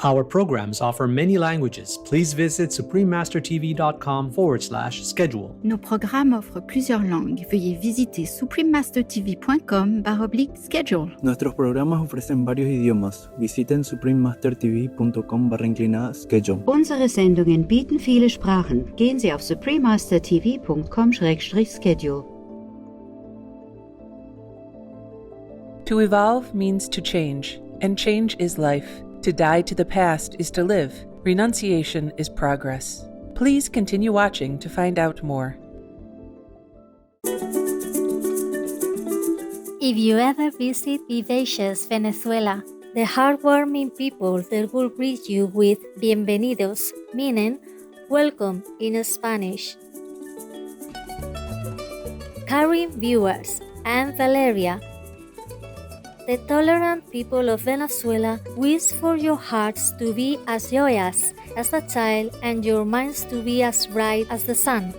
Our programs offer many languages. Please visit suprememastertv.com/schedule. Nos programmes offrent plusieurs langues. Veuillez visiter suprememastertv.com/schedule. Nuestros programas ofrecen varios idiomas. Visiten suprememastertv.com/schedule. Unsere Sendungen bieten viele Sprachen. Gehen Sie auf suprememastertv.com/schedule. To evolve means to change, and change is life. To die to the past is to live. Renunciation is progress. Please continue watching to find out more. If you ever visit vivacious Venezuela, the heartwarming people there will greet you with bienvenidos, meaning welcome in Spanish. Caring viewers, I'm Valeria. The tolerant people of Venezuela wish for your hearts to be as joyous as a child and your minds to be as bright as the sun.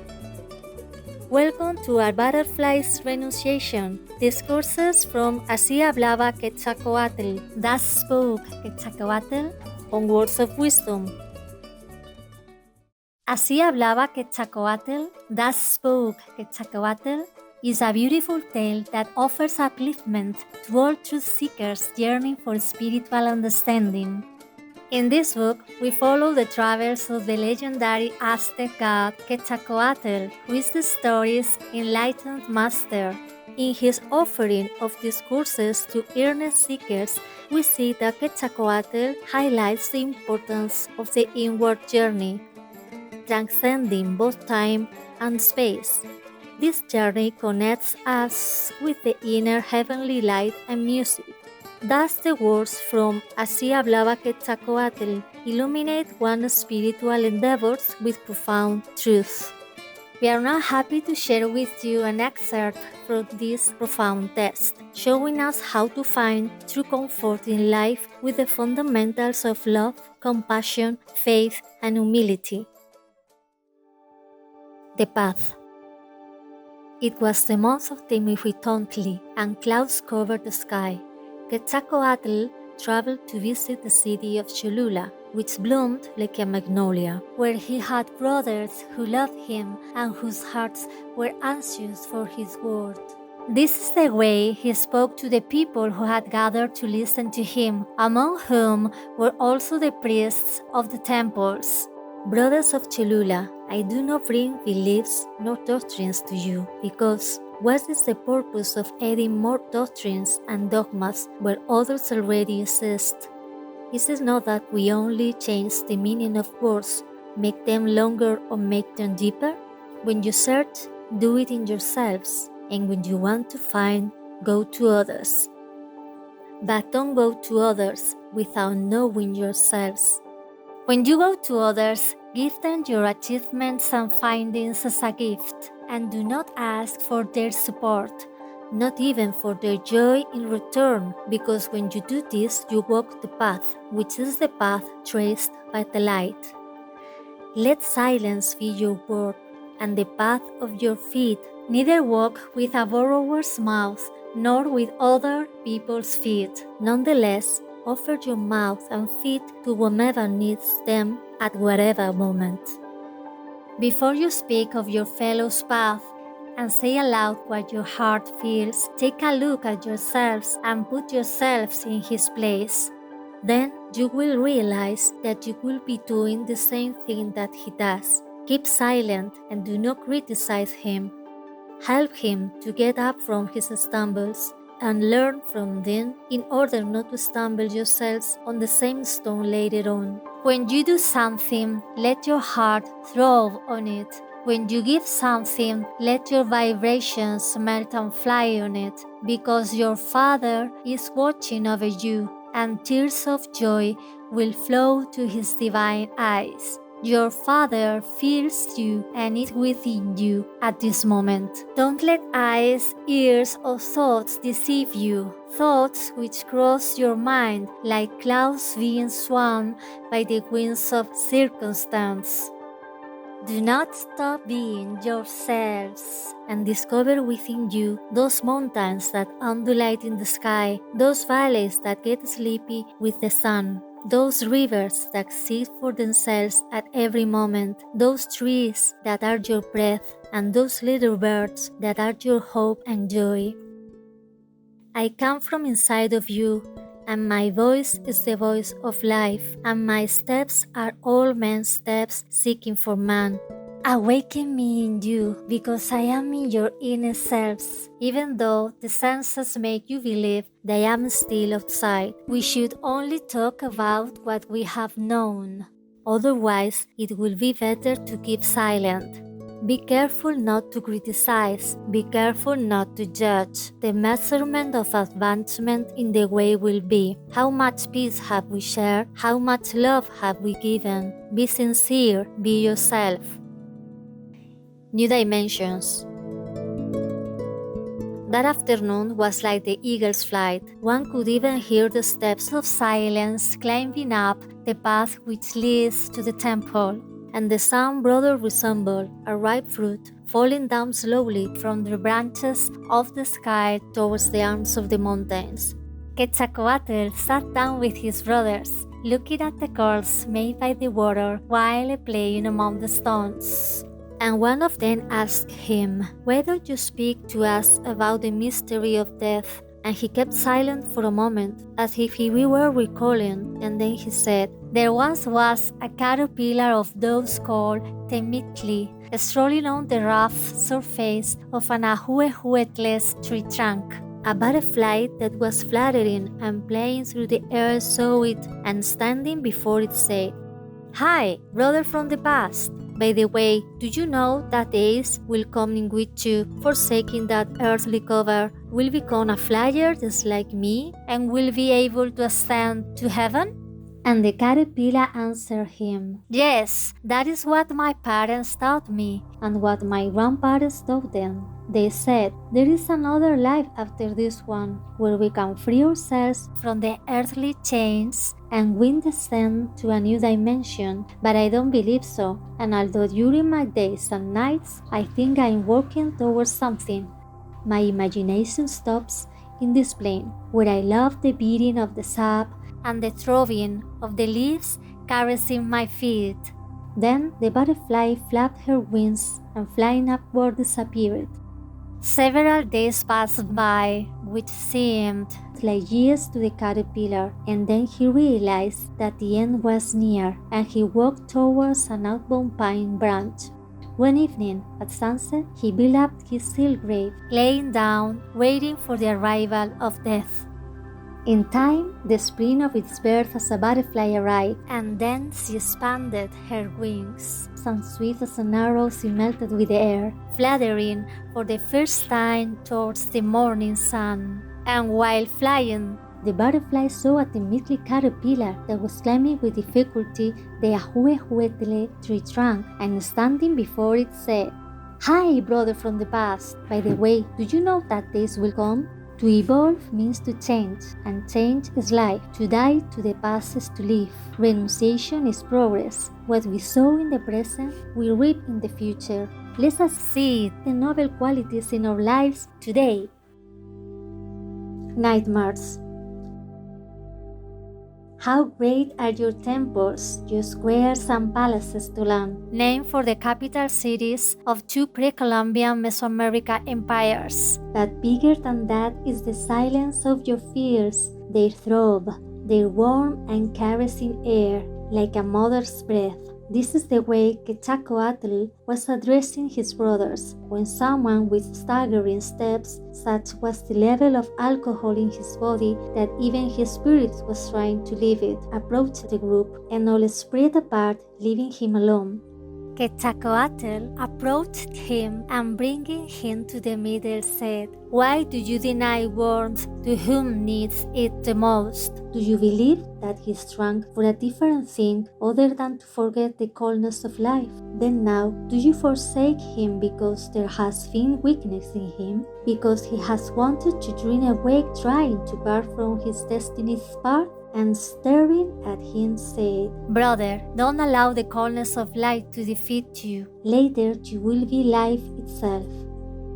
Welcome to our Butterfly's Renunciation, Discourses from Así Hablaba Quetzalcoatl, Thus Spoke Quetzalcoatl, on Words of Wisdom. Así Hablaba Quetzalcoatl, Thus Spoke Quetzalcoatl is a beautiful tale that offers upliftment to all truth seekers yearning for spiritual understanding. In this book, we follow the travels of the legendary Aztec god Quetzalcoatl, who is the story's enlightened master. In his offering of discourses to earnest seekers, we see that Quetzalcoatl highlights the importance of the inward journey, transcending both time and space. This journey connects us with the inner heavenly light and music. Thus the words from Así Hablaba Quetzalcoatl illuminate one's spiritual endeavors with profound truth. We are now happy to share with you an excerpt from this profound text, showing us how to find true comfort in life with the fundamentals of love, compassion, faith, and humility. The Path. It was the month of Temirhuitontli, and clouds covered the sky. Quetzalcoatl traveled to visit the city of Cholula, which bloomed like a magnolia, where he had brothers who loved him and whose hearts were anxious for his word. This is the way he spoke to the people who had gathered to listen to him, among whom were also the priests of the temples. Brothers of Cholula, I do not bring beliefs nor doctrines to you, because what is the purpose of adding more doctrines and dogmas where others already exist? Is it not that we only change the meaning of words, make them longer or make them deeper? When you search, do it in yourselves, and when you want to find, go to others. But don't go to others without knowing yourselves. When you go to others, give them your achievements and findings as a gift, and do not ask for their support, not even for their joy in return, because when you do this, you walk the path, which is the path traced by the light. Let silence be your word, and the path of your feet. Neither walk with a borrower's mouth, nor with other people's feet. Nonetheless, offer your mouth and feet to whomever needs them at whatever moment. Before you speak of your fellow's path and say aloud what your heart feels, take a look at yourselves and put yourselves in his place. Then you will realize that you will be doing the same thing that he does. Keep silent and do not criticize him. Help him to get up from his stumbles and learn from them in order not to stumble yourselves on the same stone later on. When you do something, let your heart throb on it. When you give something, let your vibrations melt and fly on it, because your Father is watching over you, and tears of joy will flow to his divine eyes. Your Father feels you and is within you at this moment. Don't let eyes, ears, or thoughts deceive you, thoughts which cross your mind like clouds being swung by the winds of circumstance. Do not stop being yourselves and discover within you those mountains that undulate in the sky, those valleys that get sleepy with the sun. Those rivers that exist for themselves at every moment, those trees that are your breath, and those little birds that are your hope and joy. I come from inside of you, and my voice is the voice of life, and my steps are all men's steps seeking for man. Awaken me in you, because I am in your inner selves. Even though the senses make you believe that I am still outside, we should only talk about what we have known. Otherwise, it will be better to keep silent. Be careful not to criticize. Be careful not to judge. The measurement of advancement in the way will be: how much peace have we shared? How much love have we given? Be sincere. Be yourself. New dimensions. That afternoon was like the eagle's flight. One could even hear the steps of silence climbing up the path which leads to the temple, and the sound broader resembled a ripe fruit falling down slowly from the branches of the sky towards the arms of the mountains. Quetzalcoatl sat down with his brothers, looking at the curls made by the water while playing among the stones. And one of them asked him, "Why don't you speak to us about the mystery of death?" And he kept silent for a moment, as if he were recalling, and then he said, "There once was a caterpillar of those called Temitli, strolling on the rough surface of an ahuehuetless tree trunk. A butterfly that was fluttering and playing through the air saw it, and standing before it said, 'Hi, brother from the past. By the way, do you know that days will come in which you, forsaking that earthly cover, will become a flyer just like me and will be able to ascend to heaven?' And the caterpillar answered him, 'Yes, that is what my parents taught me and what my grandparents taught them. They said, there is another life after this one, where we can free ourselves from the earthly chains and we descend to a new dimension, but I don't believe so, and although during my days and nights I think I am working towards something, my imagination stops in this plain, where I love the beating of the sap and the throbbing of the leaves caressing my feet.' Then the butterfly flapped her wings and flying upward disappeared. Several days passed by, which seemed like years to the caterpillar, and then he realized that the end was near, and he walked towards an outbound pine branch. One evening, at sunset, he built up his seal grave, laying down, waiting for the arrival of death. In time, the spring of its birth as a butterfly arrived, and then she expanded her wings. And swift as an arrow she melted with the air, fluttering for the first time towards the morning sun. And while flying, the butterfly saw a Temitli caterpillar that was climbing with difficulty the ahuehuetle tree trunk, and standing before it said, "Hi, brother from the past. By the way, do you know that days will come? To evolve means to change, and change is life. To die to the past is to live. Renunciation is progress. What we sow in the present, we reap in the future. Let us see the noble qualities in our lives today." Nightmares. How great are your temples, your squares and palaces to learn, named for the capital cities of two pre-Columbian Mesoamerican empires. But bigger than that is the silence of your fears, their throb, their warm and caressing air, like a mother's breath. This is the way Quetzalcoatl was addressing his brothers, when someone with staggering steps, such was the level of alcohol in his body that even his spirit was trying to leave it, approached the group, and all spread apart, leaving him alone. Quetzalcoatl approached him and bringing him to the middle said, "Why do you deny warmth to whom needs it the most? Do you believe that he drank for a different thing other than to forget the coldness of life? Then now, do you forsake him because there has been weakness in him? Because he has wanted to dream awake trying to part from his destiny's path?" And staring at him said, "Brother, don't allow the coldness of life to defeat you. Later you will be life itself."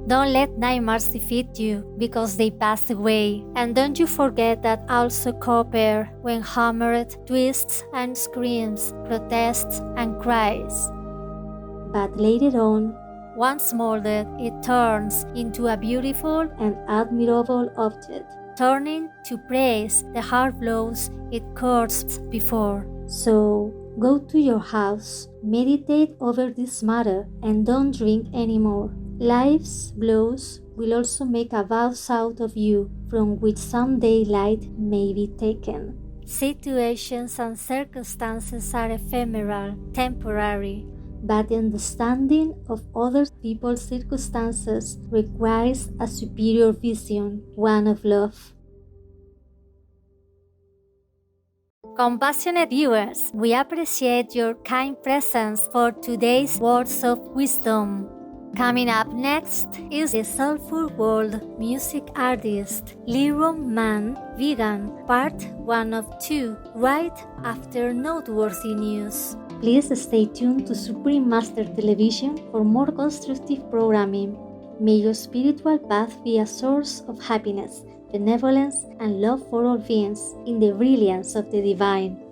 Don't let nightmares defeat you because they pass away. And don't you forget that also copper when hammered twists and screams, protests and cries. But later on, once molded, it turns into a beautiful and admirable object, turning to praise the hard blows it cursed before. So go to your house, meditate over this matter, and don't drink anymore. Life's blows will also make a vase out of you, from which someday light may be taken. Situations and circumstances are ephemeral, temporary. But the understanding of other people's circumstances requires a superior vision, one of love. Compassionate viewers, we appreciate your kind presence for today's words of wisdom. Coming up next is the Soulful World music artist Leroy Mann, Vegan, part 1 of 2, right after noteworthy news. Please stay tuned to Supreme Master Television for more constructive programming. May your spiritual path be a source of happiness, benevolence, and love for all beings in the brilliance of the divine.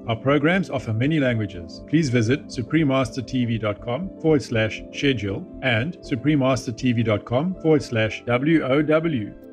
Our programs offer many languages. Please visit suprememastertv.com/schedule and suprememastertv.com/WOW.